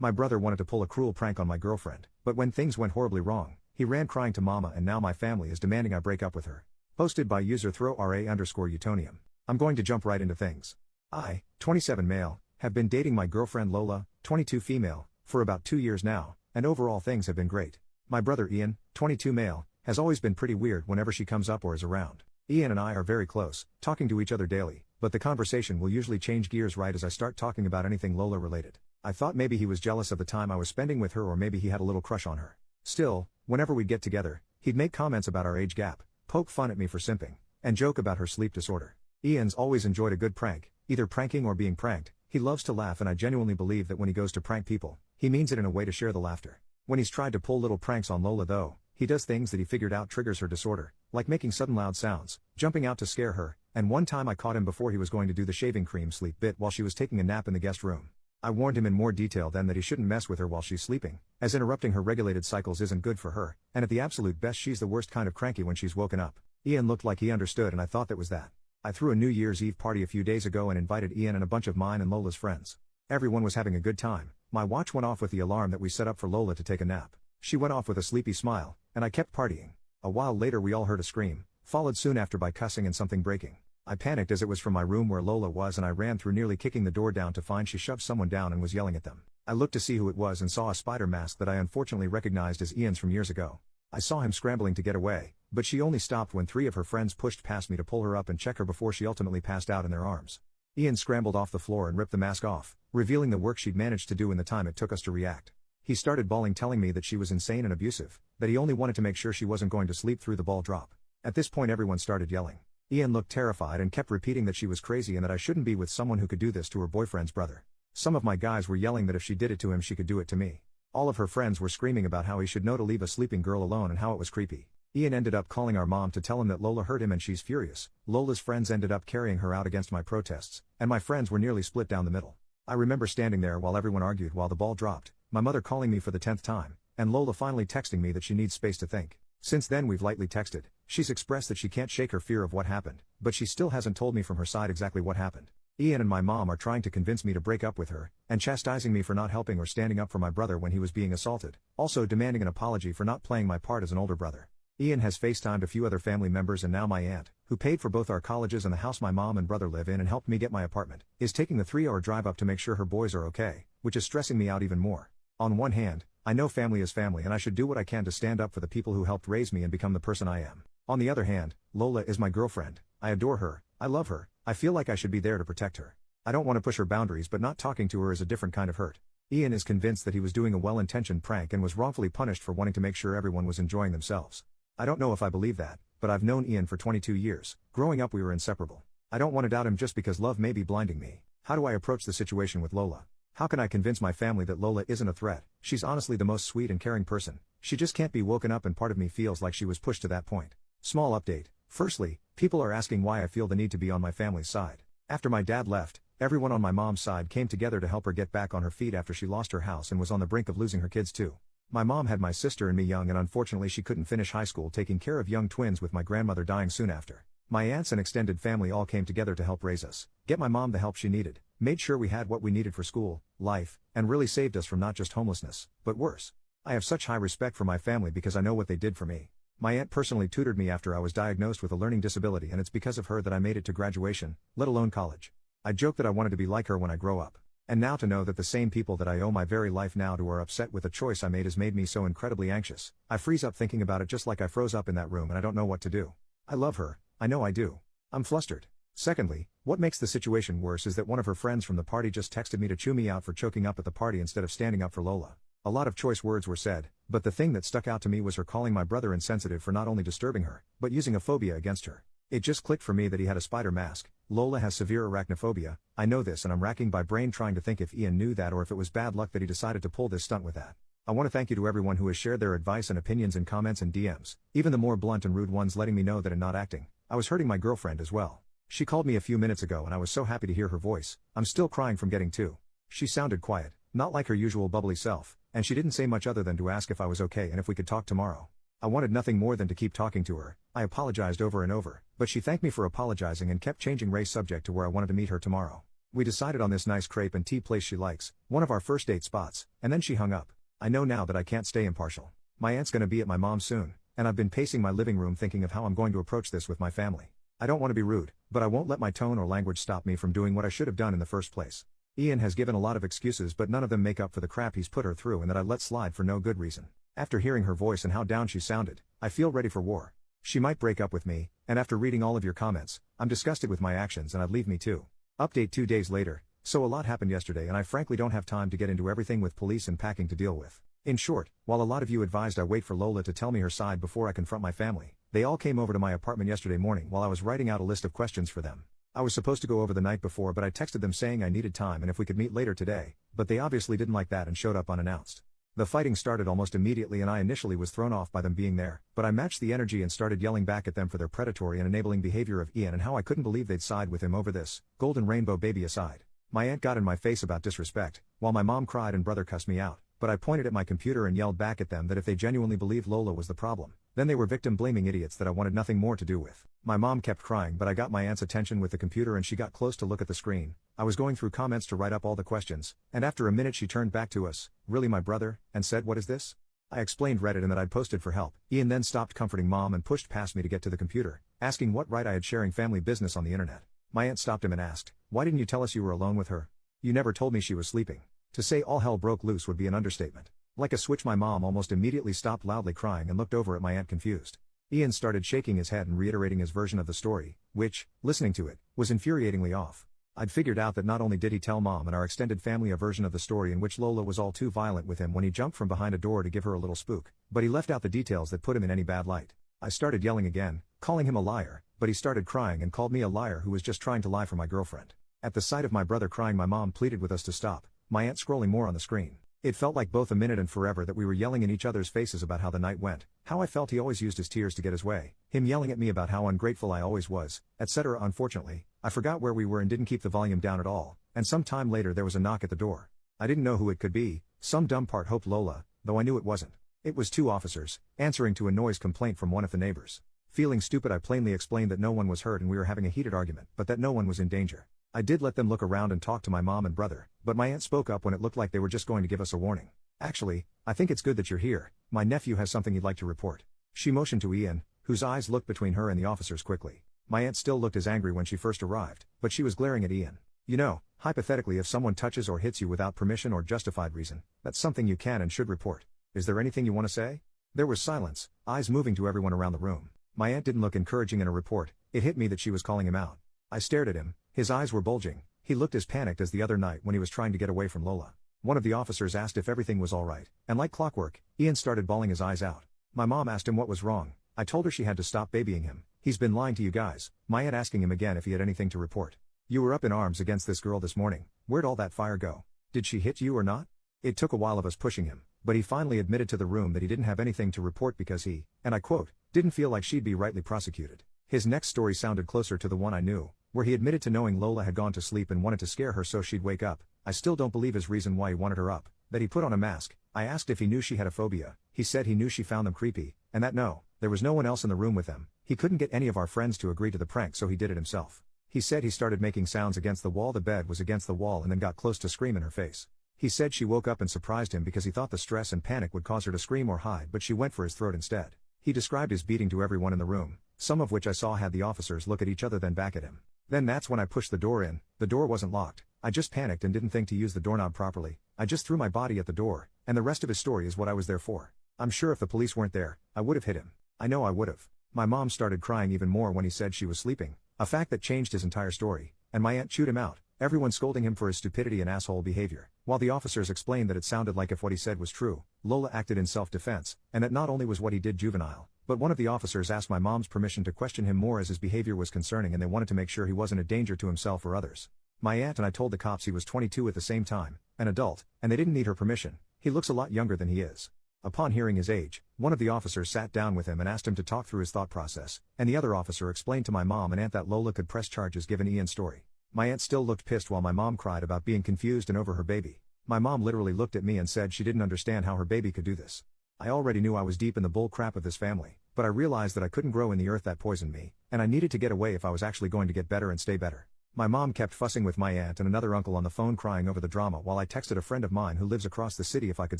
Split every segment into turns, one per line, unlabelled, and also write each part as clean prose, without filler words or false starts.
My brother wanted to pull a cruel prank on my girlfriend, but when things went horribly wrong, he ran crying to mama and now my family is demanding I break up with her. Posted by user throwra_Utonium. I'm going to jump right into things. I, 27 male, have been dating my girlfriend Lola, 22 female, for about 2 years now, and overall things have been great. My brother Ian, 22 male, has always been pretty weird whenever she comes up or is around. Ian and I are very close, talking to each other daily, but the conversation will usually change gears right as I start talking about anything Lola related. I thought maybe he was jealous of the time I was spending with her or maybe he had a little crush on her. Still, whenever we'd get together, he'd make comments about our age gap, poke fun at me for simping, and joke about her sleep disorder. Ian's always enjoyed a good prank, either pranking or being pranked. He loves to laugh and I genuinely believe that when he goes to prank people, he means it in a way to share the laughter. When he's tried to pull little pranks on Lola though, he does things that he figured out triggers her disorder, like making sudden loud sounds, jumping out to scare her, and one time I caught him before he was going to do the shaving cream sleep bit while she was taking a nap in the guest room. I warned him in more detail then that he shouldn't mess with her while she's sleeping, as interrupting her regulated cycles isn't good for her, and at the absolute best she's the worst kind of cranky when she's woken up. Ian looked like he understood and I thought that was that. I threw a New Year's Eve party a few days ago and invited Ian and a bunch of mine and Lola's friends. Everyone was having a good time. My watch went off with the alarm that we set up for Lola to take a nap. She went off with a sleepy smile, and I kept partying. A while later we all heard a scream, followed soon after by cussing and something breaking. I panicked as it was from my room where Lola was and I ran through nearly kicking the door down to find she shoved someone down and was yelling at them. I looked to see who it was and saw a spider mask that I unfortunately recognized as Ian's from years ago. I saw him scrambling to get away, but she only stopped when 3 of her friends pushed past me to pull her up and check her before she ultimately passed out in their arms. Ian scrambled off the floor and ripped the mask off, revealing the work she'd managed to do in the time it took us to react. He started bawling telling me that she was insane and abusive, that he only wanted to make sure she wasn't going to sleep through the ball drop. At this point everyone started yelling. Ian looked terrified and kept repeating that she was crazy and that I shouldn't be with someone who could do this to her boyfriend's brother. Some of my guys were yelling that if she did it to him she could do it to me. All of her friends were screaming about how he should know to leave a sleeping girl alone and how it was creepy. Ian ended up calling our mom to tell him that Lola hurt him and she's furious. Lola's friends ended up carrying her out against my protests, and my friends were nearly split down the middle. I remember standing there while everyone argued while the ball dropped, my mother calling me for the 10th time, and Lola finally texting me that she needs space to think. Since then we've lightly texted. She's expressed that she can't shake her fear of what happened, but she still hasn't told me from her side exactly what happened. Ian and my mom are trying to convince me to break up with her, and chastising me for not helping or standing up for my brother when he was being assaulted, also demanding an apology for not playing my part as an older brother. Ian has FaceTimed a few other family members and now my aunt, who paid for both our colleges and the house my mom and brother live in and helped me get my apartment, is taking the 3-hour drive up to make sure her boys are okay, which is stressing me out even more. On one hand, I know family is family and I should do what I can to stand up for the people who helped raise me and become the person I am. On the other hand, Lola is my girlfriend, I adore her, I love her, I feel like I should be there to protect her. I don't want to push her boundaries but not talking to her is a different kind of hurt. Ian is convinced that he was doing a well-intentioned prank and was wrongfully punished for wanting to make sure everyone was enjoying themselves. I don't know if I believe that, but I've known Ian for 22 years, growing up we were inseparable. I don't want to doubt him just because love may be blinding me. How do I approach the situation with Lola? How can I convince my family that Lola isn't a threat? She's honestly the most sweet and caring person. She just can't be woken up and part of me feels like she was pushed to that point. Small update. Firstly, people are asking why I feel the need to be on my family's side. After my dad left, everyone on my mom's side came together to help her get back on her feet after she lost her house and was on the brink of losing her kids too. My mom had my sister and me young and unfortunately she couldn't finish high school taking care of young twins with my grandmother dying soon after. My aunts and extended family all came together to help raise us, get my mom the help she needed, made sure we had what we needed for school, life, and really saved us from not just homelessness, but worse. I have such high respect for my family because I know what they did for me. My aunt personally tutored me after I was diagnosed with a learning disability and it's because of her that I made it to graduation, let alone college. I joke that I wanted to be like her when I grow up. And now to know that the same people that I owe my very life now to are upset with a choice I made has made me so incredibly anxious. I freeze up thinking about it just like I froze up in that room and I don't know what to do. I love her, I know I do. I'm flustered. Secondly, what makes the situation worse is that one of her friends from the party just texted me to chew me out for choking up at the party instead of standing up for Lola. A lot of choice words were said, but the thing that stuck out to me was her calling my brother insensitive for not only disturbing her, but using a phobia against her. It just clicked for me that he had a spider mask. Lola has severe arachnophobia, I know this and I'm racking my brain trying to think if Ian knew that or if it was bad luck that he decided to pull this stunt with that. I want to thank you to everyone who has shared their advice and opinions in comments and DMs, even the more blunt and rude ones letting me know that in not acting, I was hurting my girlfriend as well. She called me a few minutes ago and I was so happy to hear her voice. I'm still crying from getting to. She sounded quiet, not like her usual bubbly self, and she didn't say much other than to ask if I was okay and if we could talk tomorrow. I wanted nothing more than to keep talking to her. I apologized over and over, but she thanked me for apologizing and kept changing Ray's subject to where I wanted to meet her tomorrow. We decided on this nice crepe and tea place she likes, one of our first date spots, and then she hung up. I know now that I can't stay impartial. My aunt's gonna be at my mom's soon, and I've been pacing my living room thinking of how I'm going to approach this with my family. I don't want to be rude, but I won't let my tone or language stop me from doing what I should have done in the first place. Ian has given a lot of excuses, but none of them make up for the crap he's put her through and that I let slide for no good reason. After hearing her voice and how down she sounded, I feel ready for war. She might break up with me, and after reading all of your comments, I'm disgusted with my actions and I'd leave me too. Update 2 days later, so a lot happened yesterday and I frankly don't have time to get into everything with police and packing to deal with. In short, while a lot of you advised I wait for Lola to tell me her side before I confront my family, they all came over to my apartment yesterday morning while I was writing out a list of questions for them. I was supposed to go over the night before, but I texted them saying I needed time and if we could meet later today, but they obviously didn't like that and showed up unannounced. The fighting started almost immediately and I initially was thrown off by them being there, but I matched the energy and started yelling back at them for their predatory and enabling behavior of Ian and how I couldn't believe they'd side with him over this, golden rainbow baby aside. My aunt got in my face about disrespect, while my mom cried and brother cussed me out, but I pointed at my computer and yelled back at them that if they genuinely believed Lola was the problem, then they were victim-blaming idiots that I wanted nothing more to do with. My mom kept crying, but I got my aunt's attention with the computer and she got close to look at the screen. I was going through comments to write up all the questions, and after a minute she turned back to us, "Really, my brother?" and said, "What is this?" I explained Reddit and that I'd posted for help. Ian then stopped comforting mom and pushed past me to get to the computer, asking what right I had sharing family business on the internet. My aunt stopped him and asked, "Why didn't you tell us you were alone with her? You never told me she was sleeping." To say all hell broke loose would be an understatement. Like a switch, my mom almost immediately stopped loudly crying and looked over at my aunt confused. Ian started shaking his head and reiterating his version of the story, which, listening to it, was infuriatingly off. I'd figured out that not only did he tell mom and our extended family a version of the story in which Lola was all too violent with him when he jumped from behind a door to give her a little spook, but he left out the details that put him in any bad light. I started yelling again, calling him a liar, but he started crying and called me a liar who was just trying to lie for my girlfriend. At the sight of my brother crying, my mom pleaded with us to stop, my aunt scrolling more on the screen. It felt like both a minute and forever that we were yelling in each other's faces about how the night went, how I felt he always used his tears to get his way, him yelling at me about how ungrateful I always was, etc. Unfortunately, I forgot where we were and didn't keep the volume down at all, and some time later there was a knock at the door. I didn't know who it could be, some dumb part hoped Lola, though I knew it wasn't. It was 2 officers, answering to a noise complaint from one of the neighbors. Feeling stupid, I plainly explained that no one was hurt and we were having a heated argument, but that no one was in danger. I did let them look around and talk to my mom and brother, but my aunt spoke up when it looked like they were just going to give us a warning. "Actually, I think it's good that you're here, my nephew has something he'd like to report." She motioned to Ian, whose eyes looked between her and the officers quickly. My aunt still looked as angry when she first arrived, but she was glaring at Ian. "You know, hypothetically, if someone touches or hits you without permission or justified reason, that's something you can and should report. Is there anything you want to say?" There was silence, eyes moving to everyone around the room. My aunt didn't look encouraging in a report. It hit me that she was calling him out. I stared at him, his eyes were bulging. He looked as panicked as the other night when he was trying to get away from Lola. One of the officers asked if everything was all right, and like clockwork, Ian started bawling his eyes out. My mom asked him what was wrong. I told her she had to stop babying him. "He's been lying to you guys." My aunt asking him again if he had anything to report. "You were up in arms against this girl this morning. Where'd all that fire go? Did she hit you or not?" It took a while of us pushing him, but he finally admitted to the room that he didn't have anything to report because he, and I quote, "didn't feel like she'd be rightly prosecuted." His next story sounded closer to the one I knew, where he admitted to knowing Lola had gone to sleep and wanted to scare her so she'd wake up. I still don't believe his reason why he wanted her up, that he put on a mask. I asked if he knew she had a phobia. He said he knew she found them creepy, and that no, there was no one else in the room with them. He couldn't get any of our friends to agree to the prank, so he did it himself. He said he started making sounds against the wall. The bed was against the wall and then got close to scream in her face. He said she woke up and surprised him because he thought the stress and panic would cause her to scream or hide, but she went for his throat instead. He described his beating to everyone in the room, some of which I saw had the officers look at each other then back at him. Then that's when I pushed the door in. The door wasn't locked. I just panicked and didn't think to use the doorknob properly. I just threw my body at the door, and the rest of his story is what I was there for. I'm sure if the police weren't there, I would have hit him. I know I would have. My mom started crying even more when he said she was sleeping, a fact that changed his entire story, and my aunt chewed him out, everyone scolding him for his stupidity and asshole behavior, while the officers explained that it sounded like if what he said was true, Lola acted in self-defense, and that not only was what he did juvenile, but one of the officers asked my mom's permission to question him more as his behavior was concerning and they wanted to make sure he wasn't a danger to himself or others. My aunt and I told the cops he was 22 at the same time, an adult, and they didn't need her permission. He looks a lot younger than he is. Upon hearing his age, one of the officers sat down with him and asked him to talk through his thought process, and the other officer explained to my mom and aunt that Lola could press charges given Ian's story. My aunt still looked pissed while my mom cried about being confused and over her baby. My mom literally looked at me and said she didn't understand how her baby could do this. I already knew I was deep in the bull crap of this family, but I realized that I couldn't grow in the earth that poisoned me, and I needed to get away if I was actually going to get better and stay better. My mom kept fussing with my aunt and another uncle on the phone crying over the drama while I texted a friend of mine who lives across the city if I could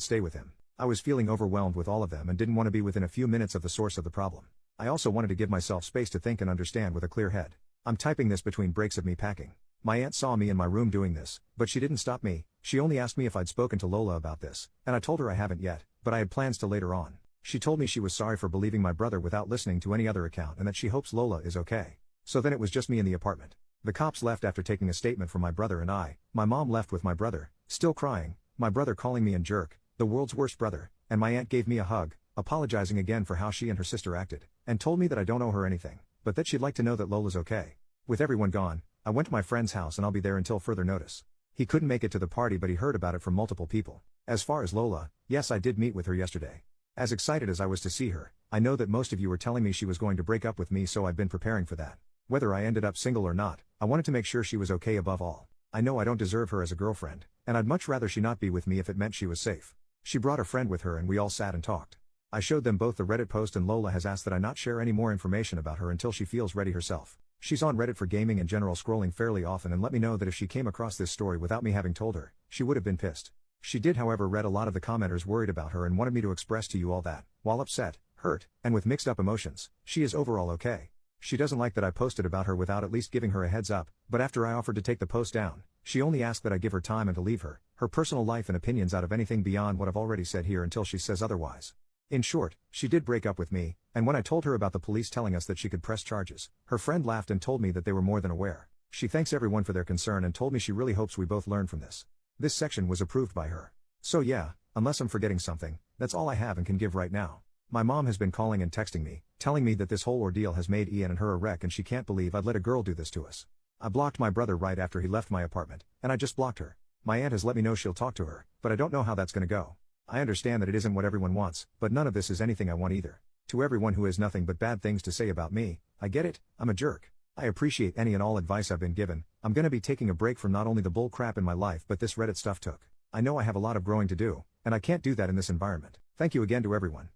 stay with him. I was feeling overwhelmed with all of them and didn't want to be within a few minutes of the source of the problem. I also wanted to give myself space to think and understand with a clear head. I'm typing this between breaks of me packing. My aunt saw me in my room doing this, but she didn't stop me. She only asked me if I'd spoken to Lola about this, and I told her I haven't yet, but I had plans to later on. She told me she was sorry for believing my brother without listening to any other account and that she hopes Lola is okay. So then it was just me in the apartment. The cops left after taking a statement from my brother and I. My mom left with my brother, still crying, my brother calling me a jerk, the world's worst brother, and my aunt gave me a hug, apologizing again for how she and her sister acted, and told me that I don't owe her anything, but that she'd like to know that Lola's okay. With everyone gone, I went to my friend's house and I'll be there until further notice. He couldn't make it to the party but he heard about it from multiple people. As far as Lola, yes, I did meet with her yesterday. As excited as I was to see her, I know that most of you were telling me she was going to break up with me, so I've been preparing for that. Whether I ended up single or not, I wanted to make sure she was okay above all. I know I don't deserve her as a girlfriend, and I'd much rather she not be with me if it meant she was safe. She brought a friend with her and we all sat and talked. I showed them both the Reddit post and Lola has asked that I not share any more information about her until she feels ready herself. She's on Reddit for gaming and general scrolling fairly often and let me know that if she came across this story without me having told her, she would have been pissed. She did however read a lot of the commenters worried about her and wanted me to express to you all that, while upset, hurt, and with mixed up emotions, she is overall okay. She doesn't like that I posted about her without at least giving her a heads up, but after I offered to take the post down, she only asked that I give her time and to leave her personal life and opinions out of anything beyond what I've already said here until she says otherwise. In short, she did break up with me, and when I told her about the police telling us that she could press charges, her friend laughed and told me that they were more than aware. She thanks everyone for their concern and told me she really hopes we both learn from this. This section was approved by her. So yeah, unless I'm forgetting something, that's all I have and can give right now. My mom has been calling and texting me, telling me that this whole ordeal has made Ian and her a wreck and she can't believe I'd let a girl do this to us. I blocked my brother right after he left my apartment, and I just blocked her. My aunt has let me know she'll talk to her, but I don't know how that's gonna go. I understand that it isn't what everyone wants, but none of this is anything I want either. To everyone who has nothing but bad things to say about me, I get it, I'm a jerk. I appreciate any and all advice I've been given. I'm gonna be taking a break from not only the bull crap in my life but this Reddit stuff took. I know I have a lot of growing to do, and I can't do that in this environment. Thank you again to everyone.